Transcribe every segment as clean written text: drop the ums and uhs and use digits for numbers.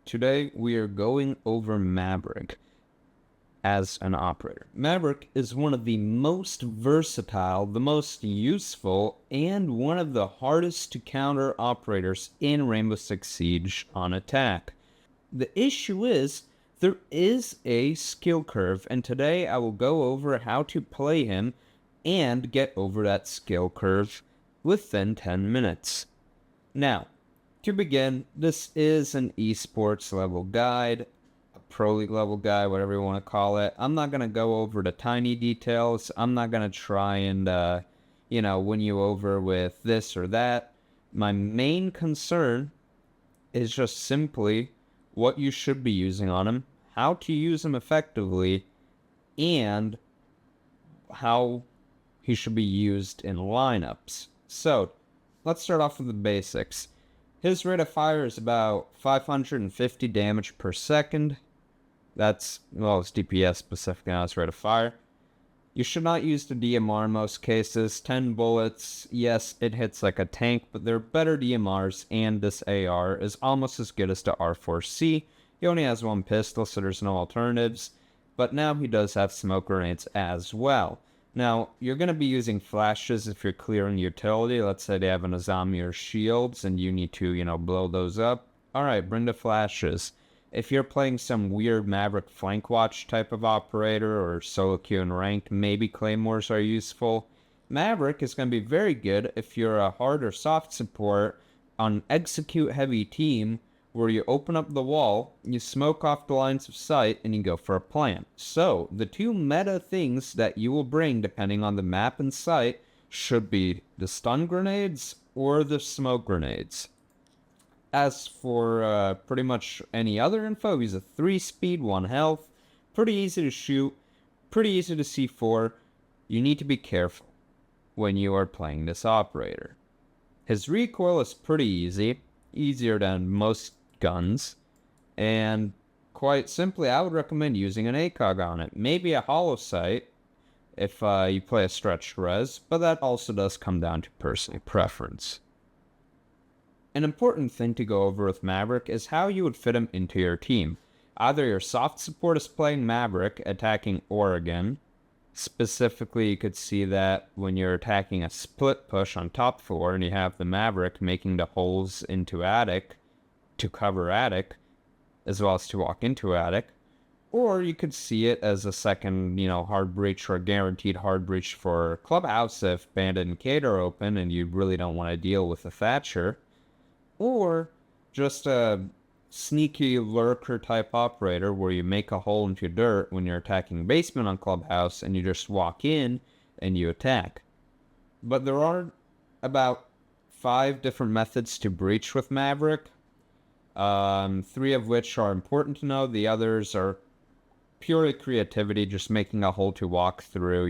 Today we are going over Maverick as an operator. Maverick is one of the most versatile, the most useful, and one of the hardest to counter operators in Rainbow Six Siege on attack. The issue is, there is a skill curve, and today I will go over how to play him and get over that skill curve within 10 minutes. Now, to begin, this is an esports level guide, a pro league level guide, whatever you want to call it. I'm not going to go over the tiny details. I'm not going to try and, win you over with this or that. My main concern is just simply what you should be using on him, how to use him effectively, and how he should be used in lineups. So, let's start off with the basics. His rate of fire is about 550 damage per second. That's, well, it's DPS specifically, not his rate of fire. You should not use the DMR in most cases. 10 bullets, yes, it hits like a tank, but they're better DMRs, and this AR is almost as good as the R4C. He only has one pistol, so there's no alternatives, but now he does have smoke grenades as well. Now, you're going to be using flashes if you're clearing utility. Let's say they have an Azami or shields and you need to, blow those up. Alright, bring the flashes. If you're playing some weird Maverick flank watch type of operator or solo queue and ranked, maybe claymores are useful. Maverick is going to be very good if you're a hard or soft support on execute heavy team, where you open up the wall, you smoke off the lines of sight, and you go for a plant. So, the two meta things that you will bring depending on the map and site should be the stun grenades or the smoke grenades. As for pretty much any other info, he's a 3-speed, 1 health, pretty easy to shoot, pretty easy to C4. You need to be careful when you are playing this operator. His recoil is pretty easy, easier than most guns, and quite simply I would recommend using an ACOG on it. Maybe a hollow sight if you play a stretched res, but that also does come down to personal preference. An important thing to go over with Maverick is how you would fit him into your team. Either your soft support is playing Maverick, attacking Oregon. Specifically, you could see that when you're attacking a split push on top floor and you have the Maverick making the holes into attic to cover attic, as well as to walk into attic. Or you could see it as a second, hard breach or a guaranteed hard breach for Clubhouse if Bandit and Kate are open and you really don't want to deal with a Thatcher. Or just a sneaky lurker type operator where you make a hole into dirt when you're attacking basement on Clubhouse and you just walk in and you attack. But there are about 5 different methods to breach with Maverick. 3 of which are important to know. The others are purely creativity, just making a hole to walk through,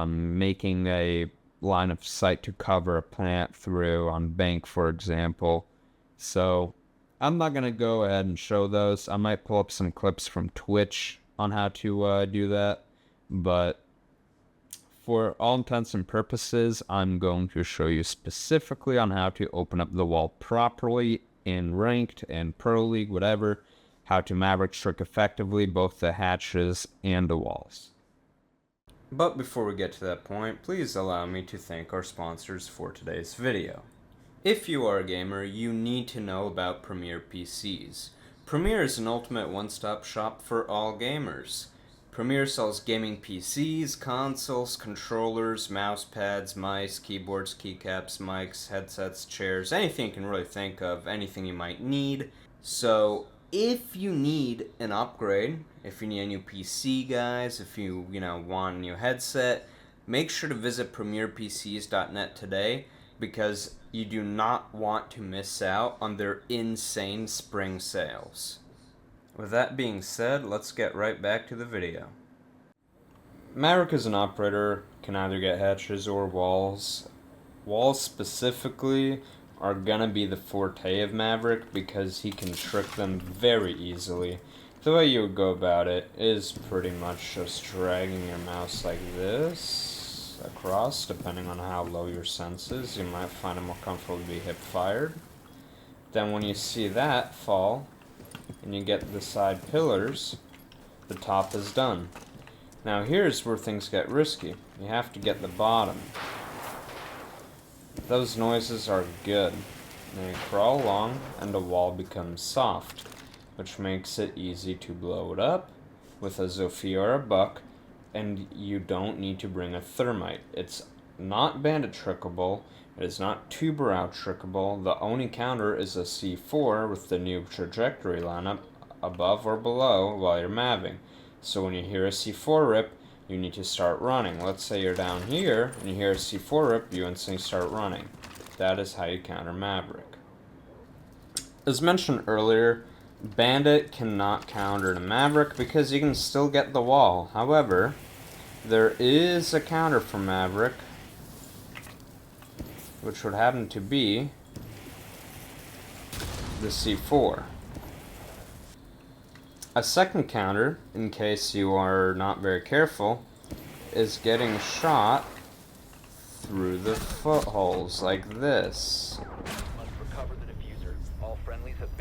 making a line of sight to cover a plant through on bank, for example. So I'm not going to go ahead and show those. I might pull up some clips from Twitch on how to do that, but for all intents and purposes, I'm going to show you specifically on how to open up the wall properly in ranked and pro league, whatever, how to Maverick trick effectively both the hatches and the walls. But before we get to that point, please allow me to thank our sponsors for today's video. If you are a gamer, you need to know about Premier PCs. Premier is an ultimate one-stop shop for all gamers. Premier sells gaming PCs, consoles, controllers, mouse pads, mice, keyboards, keycaps, mics, headsets, chairs, anything you can really think of, anything you might need. So if you need an upgrade, if you need a new PC, guys, if you, want a new headset, make sure to visit premierpcs.net today, because you do not want to miss out on their insane spring sales. With that being said, let's get right back to the video. Maverick as an operator can either get hatches or walls. Walls specifically are gonna be the forte of Maverick because he can trick them very easily. The way you would go about it is pretty much just dragging your mouse like this across, depending on how low your sense is. You might find it more comfortable to be hip fired. Then when you see that fall, and you get the side pillars, the top is done. Now here's where things get risky. You have to get the bottom. Those noises are good. Then you crawl along and the wall becomes soft, which makes it easy to blow it up with a Zowie or a buck, and you don't need to bring a thermite. It's not bandit trickable, it is not tuber out trickable. The only counter is a C4 with the new trajectory lineup above or below while you're maving. So when you hear a C4 rip, you need to start running. Let's say you're down here and you hear a C4 rip, you instantly start running. That is how you counter Maverick. As mentioned earlier, Bandit cannot counter to Maverick because you can still get the wall. However, there is a counter for Maverick, which would happen to be the C4. A second counter, in case you are not very careful, is getting shot through the footholes like this.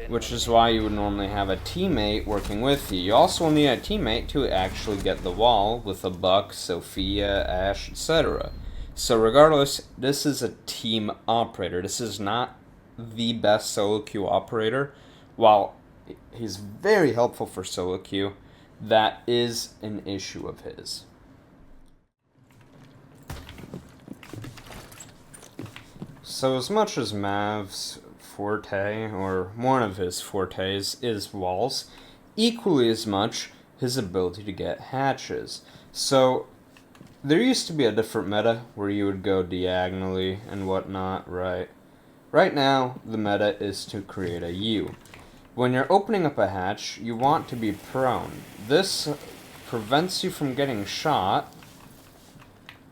Which is why you would normally have a teammate working with you. You also need a teammate to actually get the wall with a Buck, Sophia, Ash, etc. So regardless, this is a team operator. This is not the best solo queue operator. While he's very helpful for solo queue, that is an issue of his. So as much as Mav's forte, or one of his fortes, is walls, equally as much his ability to get hatches. So there used to be a different meta where you would go diagonally and whatnot, right? Right now, the meta is to create a U. When you're opening up a hatch, you want to be prone. This prevents you from getting shot.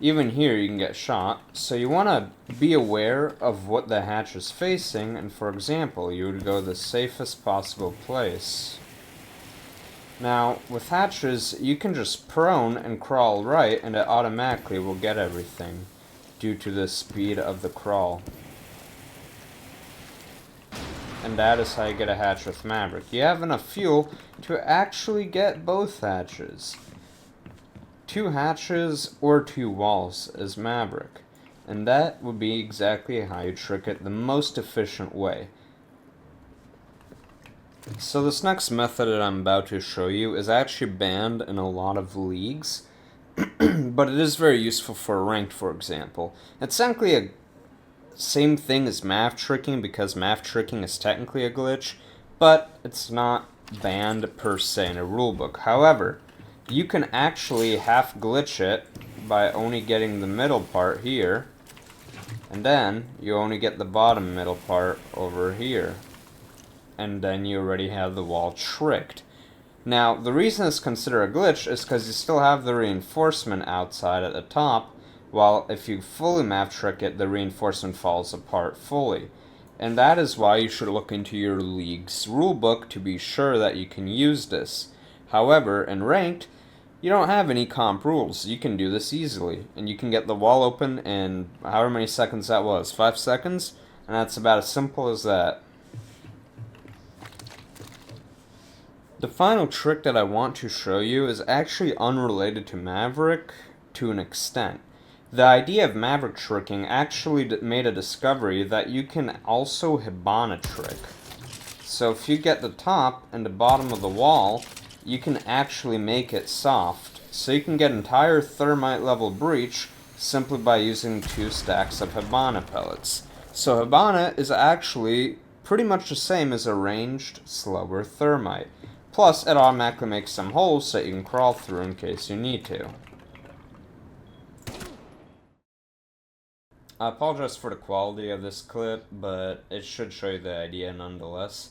Even here you can get shot, so you want to be aware of what the hatch is facing, and for example, you would go the safest possible place. Now, with hatches, you can just prone and crawl right, and it automatically will get everything, due to the speed of the crawl. And that is how you get a hatch with Maverick. You have enough fuel to actually get both hatches. 2 hatches or 2 walls as Maverick. And that would be exactly how you trick it the most efficient way. So this next method that I'm about to show you is actually banned in a lot of leagues, but it is very useful for ranked, for example. It's technically a same thing as math tricking because math tricking is technically a glitch, but it's not banned per se in a rulebook. However, you can actually half glitch it by only getting the middle part here, and then you only get the bottom middle part over here, and then you already have the wall tricked. Now, the reason it's considered a glitch is because you still have the reinforcement outside at the top, while if you fully math trick it, the reinforcement falls apart fully. And that is why you should look into your league's rulebook to be sure that you can use this. However, in ranked, you don't have any comp rules. You can do this easily, and you can get the wall open in however many seconds that was, 5 seconds, and that's about as simple as that. The final trick that I want to show you is actually unrelated to Maverick to an extent. The idea of Maverick tricking actually made a discovery that you can also Habana trick. So if you get the top and the bottom of the wall, you can actually make it soft. So you can get entire thermite level breach simply by using 2 stacks of Habana pellets. So Habana is actually pretty much the same as a ranged, slower thermite. Plus, it automatically makes some holes that you can crawl through in case you need to. I apologize for the quality of this clip, but it should show you the idea nonetheless.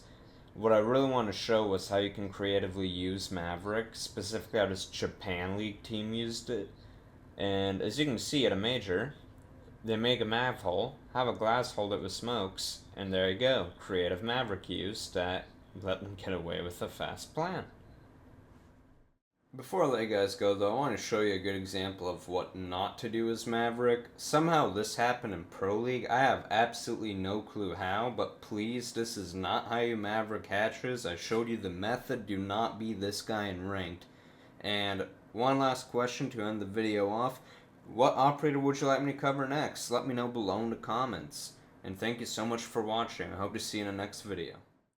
What I really want to show was how you can creatively use Maverick, specifically how this Japan League team used it. And as you can see at a major, they make a Mav hole, have a glass hold it with smokes, and there you go, creative Maverick use that let them get away with a fast plan. Before I let you guys go, though, I want to show you a good example of what not to do as Maverick. Somehow this happened in Pro League. I have absolutely no clue how, but please, this is not how you Maverick hatches. I showed you the method. Do not be this guy in ranked. And one last question to end the video off. What operator would you like me to cover next? Let me know below in the comments. And thank you so much for watching. I hope to see you in the next video.